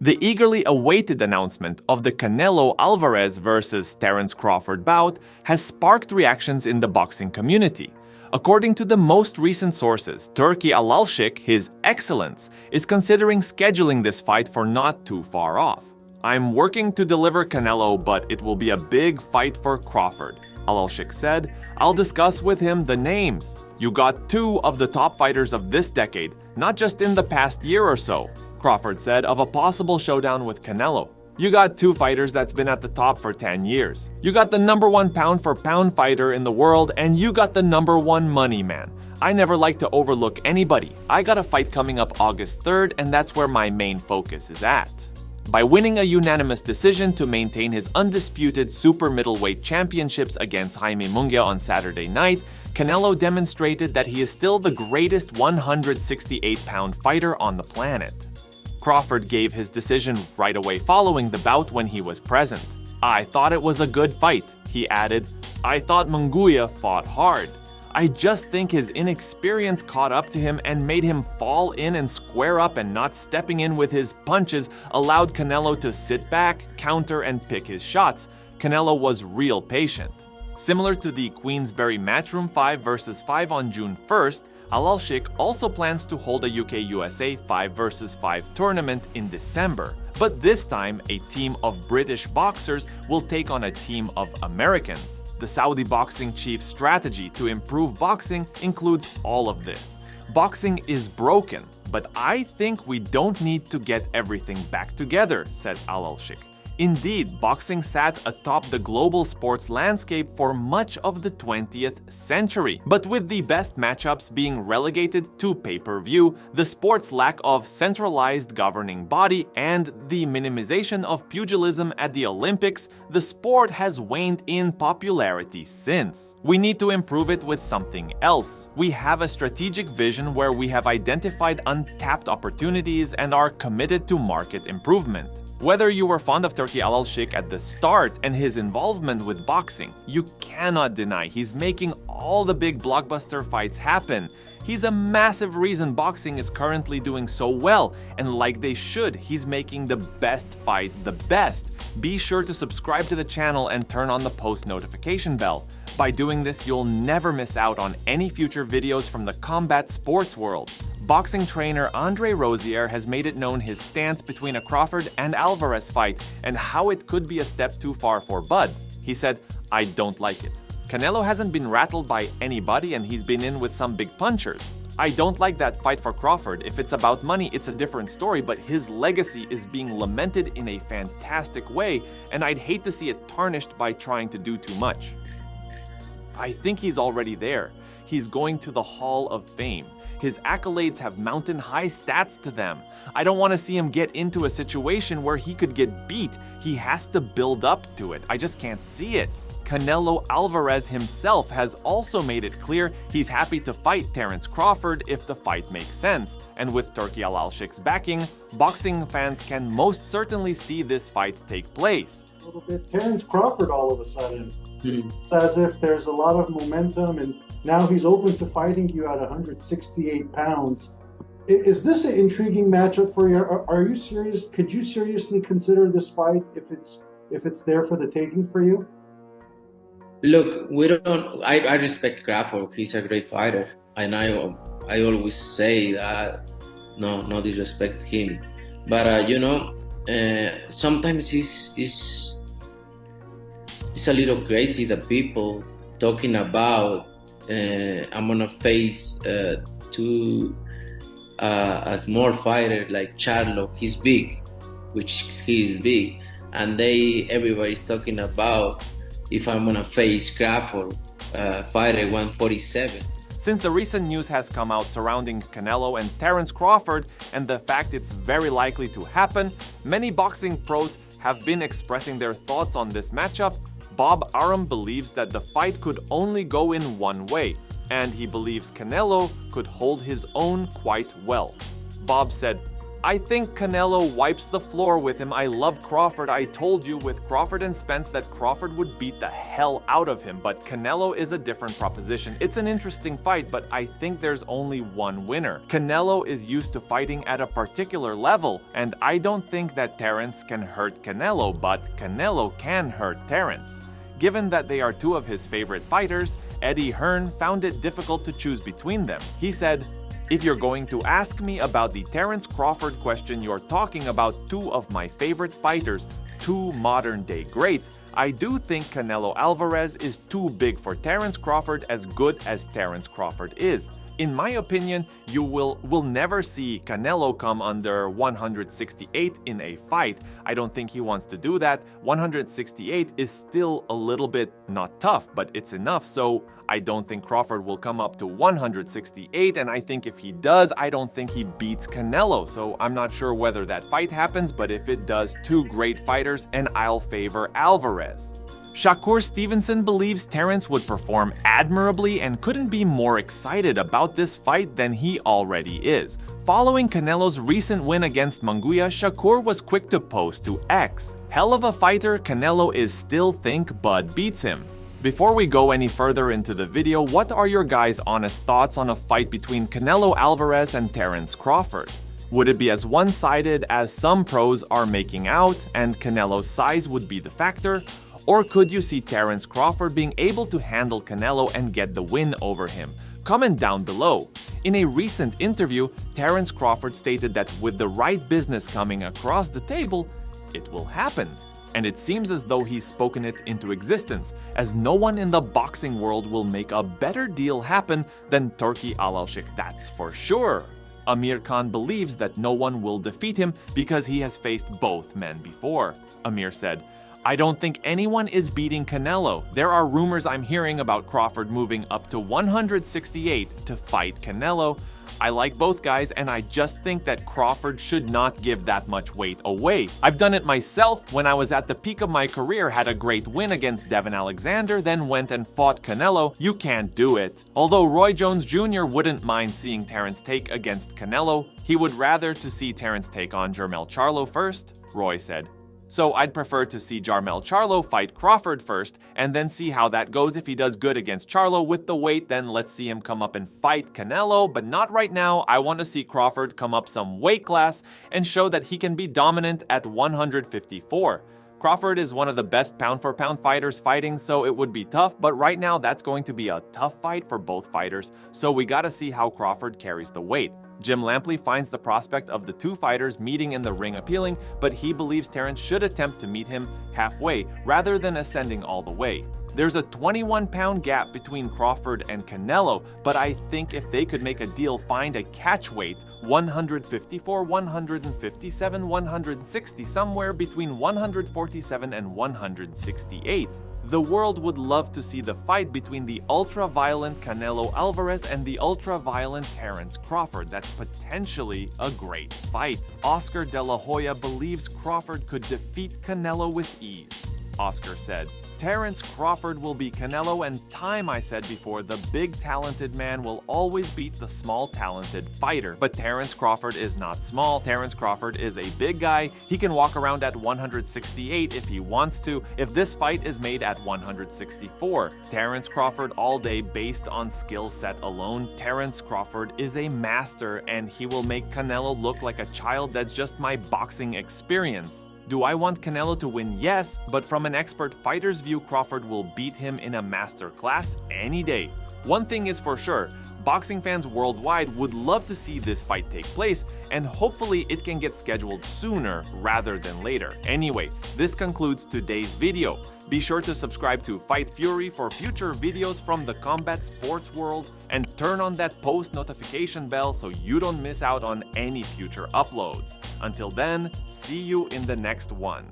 The eagerly awaited announcement of the Canelo Alvarez versus Terence Crawford bout has sparked reactions in the boxing community. According to the most recent sources, Turki Alalshikh, His Excellence, is considering scheduling this fight for not too far off. "I'm working to deliver Canelo, but it will be a big fight for Crawford," Alalshikh said. "I'll discuss with him the names. You got two of the top fighters of this decade, not just in the past year or so," Crawford said of a possible showdown with Canelo. "You got two fighters that's been at the top for 10 years. You got the #1 pound-for-pound fighter in the world, and you got the #1 money man. I never like to overlook anybody. I got a fight coming up August 3rd, and that's where my main focus is at." By winning a unanimous decision to maintain his undisputed super middleweight championships against Jaime Munguia on Saturday night, Canelo demonstrated that he is still the greatest 168-pound fighter on the planet. Crawford gave his decision right away following the bout when he was present. "I thought it was a good fight," he added. "I thought Munguia fought hard. I just think his inexperience caught up to him and made him fall in and square up, and not stepping in with his punches allowed Canelo to sit back, counter, and pick his shots. Canelo was real patient." Similar to the Queensberry Matchroom 5 vs 5 on June 1st, Alalshikh also plans to hold a UK-USA 5 vs 5 tournament in December. But this time, a team of British boxers will take on a team of Americans. The Saudi boxing chief's strategy to improve boxing includes all of this. "Boxing is broken, but I think we don't need to get everything back together," said Alalshikh. Indeed, boxing sat atop the global sports landscape for much of the 20th century. But with the best matchups being relegated to pay-per-view, the sport's lack of centralized governing body, and the minimization of pugilism at the Olympics, the sport has waned in popularity since. We need to improve it with something else. We have a strategic vision where we have identified untapped opportunities and are committed to market improvement. Whether you were fond of Turki Alalshikh at the start and his involvement with boxing, you cannot deny he's making all the big blockbuster fights happen. He's a massive reason boxing is currently doing so well, and like they should, he's making the best fight the best. Be sure to subscribe to the channel and turn on the post notification bell. By doing this, you'll never miss out on any future videos from the combat sports world. Boxing trainer Andre Rosier has made it known his stance between a Crawford and Alvarez fight and how it could be a step too far for Bud. He said, "I don't like it. Canelo hasn't been rattled by anybody, and he's been in with some big punchers. I don't like that fight for Crawford. If it's about money, it's a different story, but his legacy is being lamented in a fantastic way, and I'd hate to see it tarnished by trying to do too much. I think he's already there. He's going to the Hall of Fame. His accolades have mountain-high stats to them. I don't want to see him get into a situation where he could get beat. He has to build up to it. I just can't see it." Canelo Alvarez himself has also made it clear he's happy to fight Terence Crawford if the fight makes sense. And with Turki Alalshikh's backing, boxing fans can most certainly see this fight take place. A little bit Terence Crawford all of a sudden. It's as if there's a lot of momentum, and now he's open to fighting you at 168 pounds. Is this an intriguing matchup for you? Are you serious? Could you seriously consider this fight if it's there for the taking for you? Look, we don't. I respect Crawford. He's a great fighter, and I always say that. No disrespect to him, but sometimes it's a little crazy that people talking about I'm gonna face a small fighter like Charlo. He's big, which he is big, and everybody's talking about if I'm gonna face Crawford, fighter 147. Since the recent news has come out surrounding Canelo and Terence Crawford, and the fact it's very likely to happen, many boxing pros have been expressing their thoughts on this matchup. Bob Arum believes that the fight could only go in one way, and he believes Canelo could hold his own quite well. Bob said, I think Canelo wipes the floor with him. I love Crawford. I told you with Crawford and Spence that Crawford would beat the hell out of him, but Canelo is a different proposition. It's an interesting fight, but I think there's only one winner. Canelo is used to fighting at a particular level, and I don't think that Terence can hurt Canelo, but Canelo can hurt Terence. Given that they are two of his favorite fighters, Eddie Hearn found it difficult to choose between them. He said, "If you're going to ask me about the Terence Crawford question, you're talking about two of my favorite fighters, two modern-day greats. I do think Canelo Alvarez is too big for Terence Crawford, as good as Terence Crawford is. In my opinion, you will never see Canelo come under 168 in a fight. I don't think he wants to do that. 168 is still a little bit not tough, but it's enough, so I don't think Crawford will come up to 168, and I think if he does, I don't think he beats Canelo, so I'm not sure whether that fight happens, but if it does, two great fighters, and I'll favor Alvarez." Shakur Stevenson believes Terence would perform admirably and couldn't be more excited about this fight than he already is. Following Canelo's recent win against Munguia, Shakur was quick to post to X, "Hell of a fighter, Canelo is still think Bud beats him." Before we go any further into the video, what are your guys' honest thoughts on a fight between Canelo Alvarez and Terence Crawford? Would it be as one-sided as some pros are making out and Canelo's size would be the factor? Or could you see Terence Crawford being able to handle Canelo and get the win over him? Comment down below. In a recent interview, Terence Crawford stated that with the right business coming across the table, it will happen. And it seems as though he's spoken it into existence, as no one in the boxing world will make a better deal happen than Turki Alalshikh, that's for sure. Amir Khan believes that no one will defeat him because he has faced both men before. Amir said, "I don't think anyone is beating Canelo. There are rumors I'm hearing about Crawford moving up to 168 to fight Canelo. I like both guys, and I just think that Crawford should not give that much weight away. I've done it myself when I was at the peak of my career, had a great win against Devin Alexander, then went and fought Canelo. You can't do it." Although Roy Jones Jr. wouldn't mind seeing Terence take against Canelo, he would rather to see Terence take on Jermell Charlo first, Roy said. "So I'd prefer to see Jermell Charlo fight Crawford first, and then see how that goes. If he does good against Charlo with the weight, then let's see him come up and fight Canelo, but not right now. I want to see Crawford come up some weight class and show that he can be dominant at 154. Crawford is one of the best pound-for-pound fighters fighting, so it would be tough, but right now that's going to be a tough fight for both fighters, so we gotta see how Crawford carries the weight." Jim Lampley finds the prospect of the two fighters meeting in the ring appealing, but he believes Terence should attempt to meet him halfway rather than ascending all the way. There's a 21-pound gap between Crawford and Canelo, but I think if they could make a deal, find a catch weight, 154, 157, 160, somewhere between 147 and 168. The world would love to see the fight between the ultra-violent Canelo Alvarez and the ultra-violent Terence Crawford. That's potentially a great fight. Oscar De La Hoya believes Crawford could defeat Canelo with ease. Oscar said, "Terence Crawford will be Canelo, and time, I said before, the big talented man will always beat the small talented fighter. But Terence Crawford is not small. Terence Crawford is a big guy. He can walk around at 168 if he wants to, if this fight is made at 164. Terence Crawford all day based on skill set alone. Terence Crawford is a master, and he will make Canelo look like a child. That's just my boxing experience. Do I want Canelo to win? Yes, but from an expert fighter's view, Crawford will beat him in a master class any day. One thing is for sure, boxing fans worldwide would love to see this fight take place, and hopefully it can get scheduled sooner rather than later. Anyway, this concludes today's video. Be sure to subscribe to Fight Fury for future videos from the combat sports world, and turn on that post notification bell so you don't miss out on any future uploads. Until then, see you in the next one.